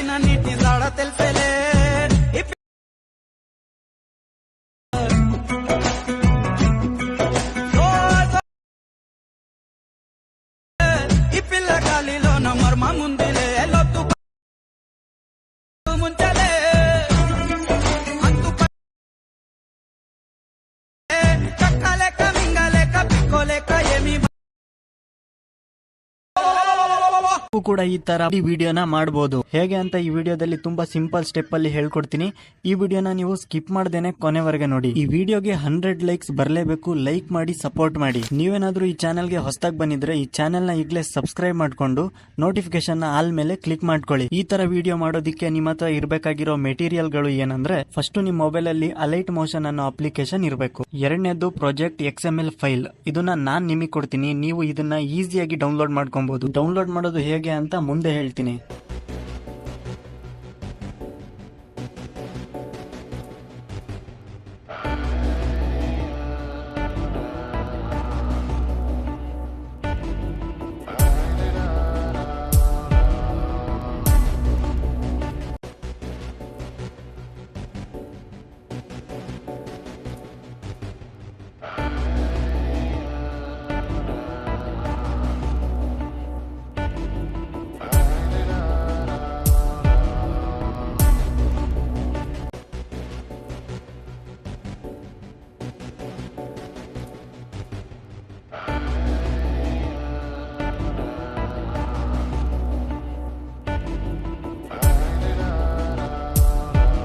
పైన నీటి జాడ తెలిసేలే ఈ పిల్ల గాలిలో మర్మ ముందులే లొత్తు ముంచలే చక్కలేక మింగలేక పిక్కోలేక ఏమి ಕೂಡ ಈ ತರ ವಿಡಿಯೋನ ಮಾಡಬಹುದು. ಹೇಗೆ ಅಂತ ಈ ವಿಡಿಯೋದಲ್ಲಿ ತುಂಬಾ ಸಿಂಪಲ್ ಸ್ಟೆಪ್ ಅಲ್ಲಿ ಹೇಳ್ಕೊಡ್ತೀನಿ. ಈ ವಿಡಿಯೋನ ನೀವು ಸ್ಕಿಪ್ ಮಾಡದೇನೆ ಕೊನೆವರೆಗೆ ನೋಡಿ. ಈ ವಿಡಿಯೋಗೆ 100 ಲೈಕ್ಸ್ ಬರಲೇಬೇಕು. ಲೈಕ್ ಮಾಡಿ ಸಪೋರ್ಟ್ ಮಾಡಿ. ನೀವೇನಾದ್ರೂ ಈ ಚಾನೆಲ್ಗೆ ಹೊಸದಾಗಿ ಬಂದಿದ್ರೆ ಈ ಚಾನೆಲ್ ನ ಈಗಲೇ ಸಬ್ಸ್ಕ್ರೈಬ್ ಮಾಡ್ಕೊಂಡು ನೋಟಿಫಿಕೇಶನ್ ನ ಆಲ್ ಮೇಲೆ ಕ್ಲಿಕ್ ಮಾಡ್ಕೊಳ್ಳಿ. ಈ ತರ ವಿಡಿಯೋ ಮಾಡೋದಿಕ್ಕೆ ನಿಮ್ಮ ಹತ್ರ ಇರಬೇಕಾಗಿರೋ ಮೆಟೀರಿಯಲ್ ಗಳು ಏನಂದ್ರೆ, ಫಸ್ಟ್ ನಿಮ್ಮ ಮೊಬೈಲ್ ಅಲ್ಲಿ ಅಲೈಟ್ ಮೋಷನ್ ಅನ್ನೋ ಅಪ್ಲಿಕೇಶನ್ ಇರಬೇಕು. ಎರಡನೇದು ಪ್ರಾಜೆಕ್ಟ್ XML ಫೈಲ್. ಇದನ್ನ ನಾನ್ ನಿಮಗೆ ಕೊಡ್ತೀನಿ. ನೀವು ಇದನ್ನ ಈಸಿಯಾಗಿ ಡೌನ್ಲೋಡ್ ಮಾಡ್ಕೊಬಹುದು. ಡೌನ್ಲೋಡ್ ಮಾಡೋದು ಹೇಗೆ ಅಂತ ಮುಂದೆ ಹೇಳ್ತೀನಿ.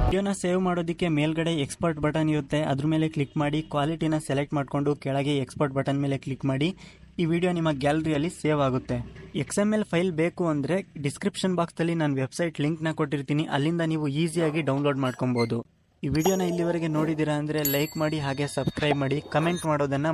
ವಿಡಿಯೋನ ಸೇವ್ ಮಾಡೋದಕ್ಕೆ ಮೇಲ್ಗಡೆ ಎಕ್ಸ್ಪೋರ್ಟ್ ಬಟನ್ ಇರುತ್ತೆ. ಅದ್ರ ಮೇಲೆ ಕ್ಲಿಕ್ ಮಾಡಿ ಕ್ವಾಲಿಟಿನ ಸೆಲೆಕ್ಟ್ ಮಾಡಿಕೊಂಡು ಕೆಳಗೆ ಎಕ್ಸ್ಪೋರ್ಟ್ ಬಟನ್ ಮೇಲೆ ಕ್ಲಿಕ್ ಮಾಡಿ ಈ ವಿಡಿಯೋ ನಿಮ್ಮ ಗ್ಯಾಲರಿಯಲ್ಲಿ ಸೇವ್ ಆಗುತ್ತೆ. XML ಫೈಲ್ ಬೇಕು ಅಂದರೆ ಡಿಸ್ಕ್ರಿಪ್ಷನ್ ಬಾಕ್ಸಲ್ಲಿ ನಾನು ವೆಬ್ಸೈಟ್ ಲಿಂಕ್ನ ಕೊಟ್ಟಿರ್ತೀನಿ. ಅಲ್ಲಿಂದ ನೀವು ಈಸಿಯಾಗಿ ಡೌನ್ಲೋಡ್ ಮಾಡ್ಕೊಬೋದು. ಈ ವಿಡಿಯೋನ ಇಲ್ಲಿವರೆಗೆ ನೋಡಿದ್ದೀರಾ ಅಂದರೆ ಲೈಕ್ ಮಾಡಿ, ಹಾಗೆ ಸಬ್ಸ್ಕ್ರೈಬ್ ಮಾಡಿ, ಕಮೆಂಟ್ ಮಾಡೋದನ್ನು